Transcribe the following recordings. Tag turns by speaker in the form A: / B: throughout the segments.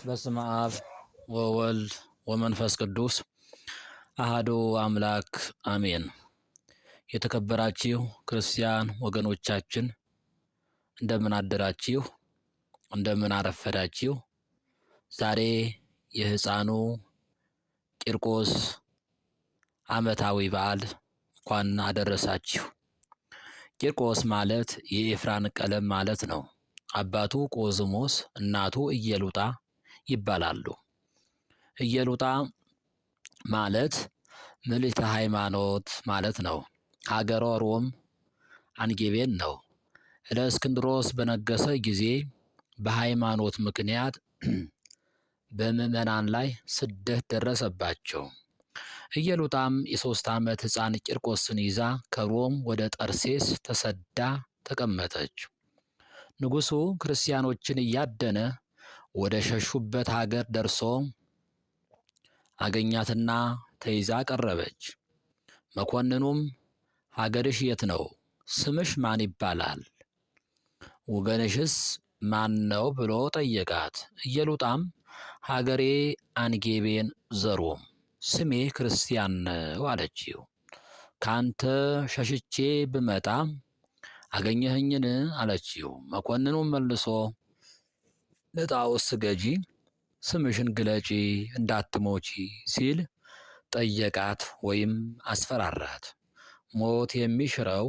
A: በስመ አብ ወወልድ ወመንፈስ ቅዱስ አሐዱ አምላክ አሜን። የተከበራችሁ ክርስቲያን ወገኖቻችን እንደምን አደራችሁ? እንደምን አረፈዳችሁ? ዛሬ የሕፃኑ ቂርቆስ ዓመታዊ በዓል እንኳን አደረሳችሁ። ቂርቆስ ማለት የኤፍራን ቀለም ማለት ነው። አባቱ ቆዝሞስ እናቱ ኢየሉጣ ይባላሉ። ኢየሉጣ ማለት ምልዕተ ሃይማኖት ማለት ነው። ሀገሯ ሮም አንጌቤን ነው። ለእስክንድሮስ በነገሰ ጊዜ በሃይማኖት ምክንያት በምዕመናን ላይ ስደት ደረሰባቸው። ኢየሉጣም የ3 ዓመት ሕፃን ቂርቆስን ይዛ ከሮም ወደ ጠርሴስ ተሰዳ ተቀመጠች። ንጉሡ ክርስቲያኖችን እያደነ ወደ ሸሹበት ሀገር ደርሶ አገኛትና ተይዛ ቀረበች። መኮንኑም ሀገርሽ የት ነው? ስምሽ ማን ይባላል? ወገንሽስ ማን ነው ብሎ ጠየቃት። ኢየሉጣም ሀገሬ አንጌቤን ዘሮም፣ ስሜ ክርስቲያን ነው አለችው። ካንተ ሸሽቼ ብመጣ አገኘኸኝን? አለችው። መኮንኑም መልሶ ለጣዖት ስገጂ፣ ስምሽን ግለጪ እንዳትሞቺ ሲል ጠየቃት ወይም አስፈራራት። ሞት የሚሽረው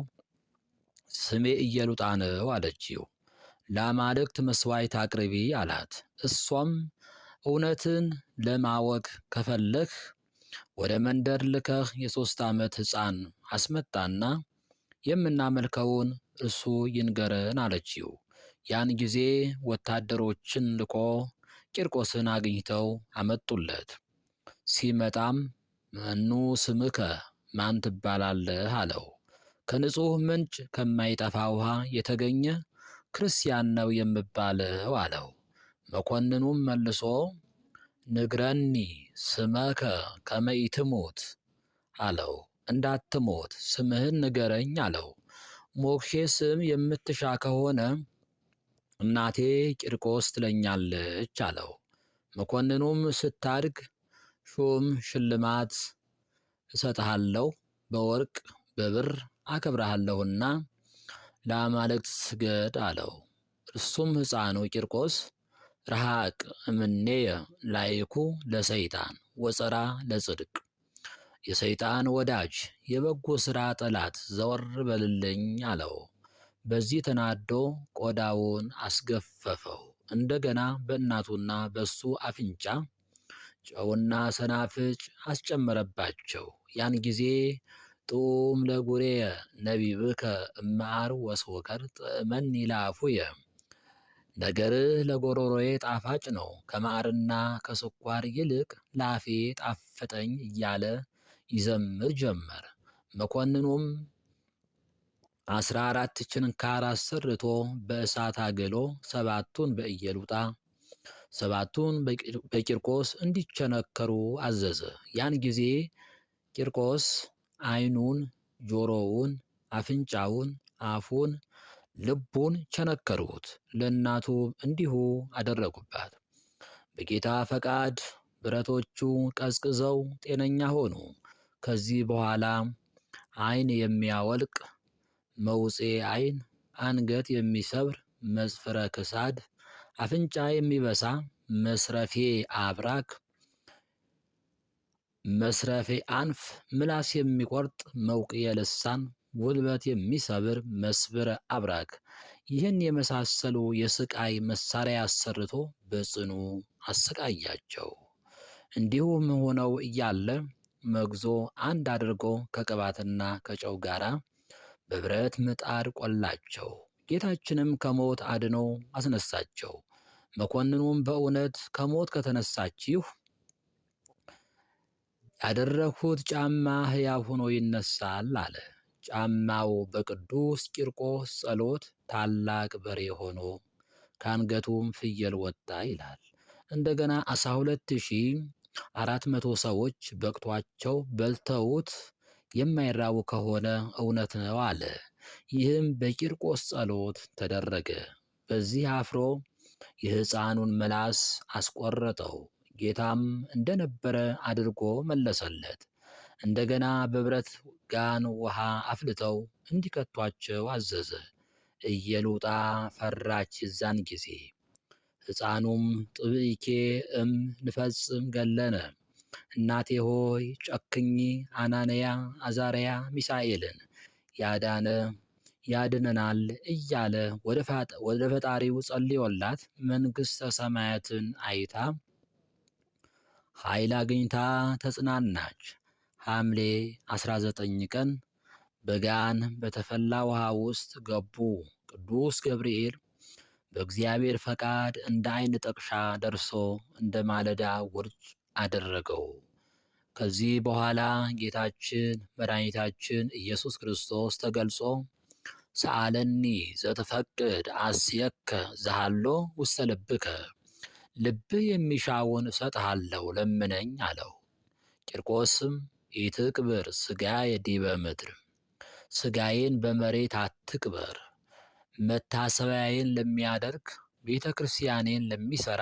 A: ስሜ ኢየሉጣ ነው አለችው። ለአማልክት መስዋዕት አቅርቢ አላት። እሷም እውነትን ለማወቅ ከፈለህ ወደ መንደር ልከህ የ3 ዓመት ሕፃን አስመጣና የምናመልከውን እርሱ ይንገረን አለችው። ያን ጊዜ ወታደሮችን ልኮ ቂርቆስን አግኝተው አመጡለት። ሲመጣም መኑ ስምከ ማን ትባላለህ አለው። ከንጹሕ ምንጭ ከማይጠፋ ውሃ የተገኘ ክርስቲያን ነው የምባለው አለው። መኮንኑም መልሶ ንግረኒ ስመከ ከመ ኢትሙት አለው። እንዳትሞት ስምህን ንገረኝ አለው። ሞክሼ ስም የምትሻ ከሆነ እናቴ ቂርቆስ ትለኛለች አለው። መኮንኑም ስታድግ ሹም ሽልማት እሰጥሃለሁ፣ በወርቅ በብር አከብረሃለሁና ለአማልክት ስገድ አለው። እርሱም ሕፃኑ ቂርቆስ ረሃቅ እምኔየ ላይኩ ለሰይጣን ወፀራ ለጽድቅ፣ የሰይጣን ወዳጅ የበጎ ሥራ ጠላት ዘወር በልልኝ አለው። በዚህ ተናዶ ቆዳውን አስገፈፈው። እንደገና በእናቱና በሱ አፍንጫ ጨውና ሰናፍጭ አስጨመረባቸው። ያን ጊዜ ጡም ለጉሬየ ነቢብከ እምዓር ወስወከር ጥዕመኒ ለአፉየ፣ ነገርህ ለጎሮሮዬ ጣፋጭ ነው፣ ከማዕርና ከስኳር ይልቅ ላፌ ጣፈጠኝ እያለ ይዘምር ጀመር። መኮንኑም 14 ችንካር አሰርቶ በእሳት አግሎ 7ቱን በኢየሉጣ 7ቱን በቂርቆስ እንዲቸነከሩ አዘዘ። ያን ጊዜ ቂርቆስ ዓይኑን፣ ጆሮውን፣ አፍንጫውን፣ አፉን፣ ልቡን ቸነከሩት። ለእናቱ እንዲሁ አደረጉባት። በጌታ ፈቃድ ብረቶቹ ቀዝቅዘው ጤነኛ ሆኑ። ከዚህ በኋላ ዓይን የሚያወልቅ መውፄ ዓይን፣ አንገት የሚሰብር መጽፍረ ክሳድ፣ አፍንጫ የሚበሳ መስረፌ አብራክ፣ መስረፌ አንፍ፣ ምላስ የሚቆርጥ መውቅየ ልሳን፣ ጉልበት የሚሰብር መስብረ አብራክ፣ ይህን የመሳሰሉ የስቃይ መሳሪያ አሰርቶ በጽኑ አሰቃያቸው። እንዲሁም ሆነው እያለ መግዞ አንድ አድርጎ ከቅባትና ከጨው ጋር በብረት ምጣድ ቆላቸው። ጌታችንም ከሞት አድኖ አስነሳቸው። መኮንኑም በእውነት ከሞት ከተነሳችሁ ያደረግሁት ጫማ ሕያው ሆኖ ይነሳል አለ። ጫማው በቅዱስ ቂርቆስ ጸሎት ታላቅ በሬ ሆኖ ከአንገቱም ፍየል ወጣ ይላል። እንደገና 12400 ሰዎች በቅቷቸው በልተውት የማይራቡ ከሆነ እውነት ነው አለ። ይህም በቂርቆስ ጸሎት ተደረገ። በዚህ አፍሮ የሕፃኑን ምላስ አስቆረጠው። ጌታም እንደነበረ አድርጎ መለሰለት። እንደገና በብረት ጋን ውሃ አፍልተው እንዲከቷቸው አዘዘ። ኢየሉጣ ፈራች የዛን ጊዜ። ሕፃኑም ጥብኢኬ ንፈጽም ገለነ፣ እናቴ ሆይ ጨክኚ፣ አናንያ አዛርያ ሚሳኤልን ያዳነ ያድነናል እያለ ወደ ፈጣሪው ጸልዮላት መንግሥተ ሰማያትን አይታ ኃይል አግኝታ ተጽናናች። ሐምሌ 19 ቀን በጋን በተፈላ ውሃ ውስጥ ገቡ። ቅዱስ ገብርኤል በእግዚአብሔር ፈቃድ እንደ ዓይን ጥቅሻ ደርሶ እንደ ማለዳ ውርጭ አደረገው። ከዚህ በኋላ ጌታችን መድኃኒታችን ኢየሱስ ክርስቶስ ተገልጾ ሰአለኒ ዘትፈቅድ አስየከ ዘሃሎ ውስተ ልብከ፣ ልብህ የሚሻውን እሰጥሃለሁ ለምነኝ አለው። ቂርቆስም ኢትቅብር ሥጋየ ዲበ ምድር፣ ሥጋዬን በመሬት አትቅበር፣ መታሰቢያዬን ለሚያደርግ ቤተ ክርስቲያኔን ለሚሠራ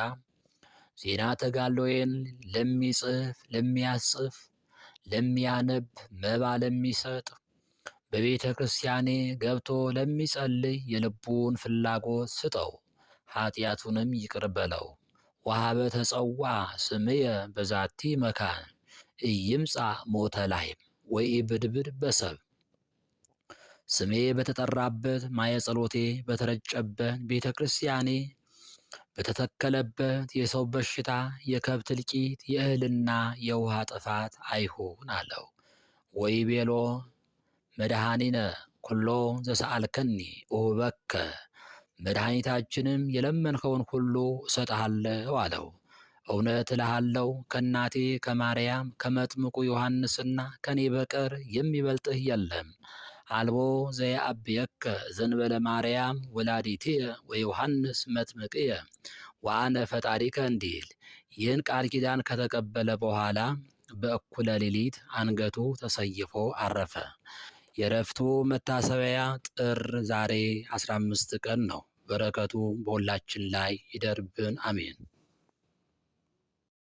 A: ዜና ተጋድሎዬን ለሚጽፍ ለሚያጽፍ ለሚያነብ መባ ለሚሰጥ በቤተ ክርስቲያኔ ገብቶ ለሚጸልይ የልቡን ፍላጎት ስጠው፣ ኃጢአቱንም ይቅር በለው። ወሀበ ተጸዋ ስምየ በዛቲ መካን ኢይምጻ ሞተ ላህም ወኢብድብድ በሰብ፣ ስሜ በተጠራበት ማየ ጸሎቴ በተረጨበት ቤተ ክርስቲያኔ በተተከለበት የሰው በሽታ፣ የከብት እልቂት፣ የእህልና የውሃ ጥፋት አይሁን አለው። ወይቤሎ መድኃኒነ ኩሎ ዘሰአልከኒ እሁበከ፣ መድኃኒታችንም የለመንከውን ሁሉ እሰጥሃለሁ አለው። እውነት እልሃለሁ ከእናቴ ከማርያም ከመጥምቁ ዮሐንስና ከኔ በቀር የሚበልጥህ የለም። አልቦ ዘየአብየከ ዘንበለ ማርያም ወላዲትየ ወዮሐንስ መጥምቅየ ወአነ ፈጣሪከ እንዲል ይህን ቃል ኪዳን ከተቀበለ በኋላ በእኩለ ሌሊት አንገቱ ተሰይፎ አረፈ። የዕረፍቱ መታሰቢያ ጥር ዛሬ 15 ቀን ነው። በረከቱ በሁላችን ላይ ይደርብን፣ አሜን።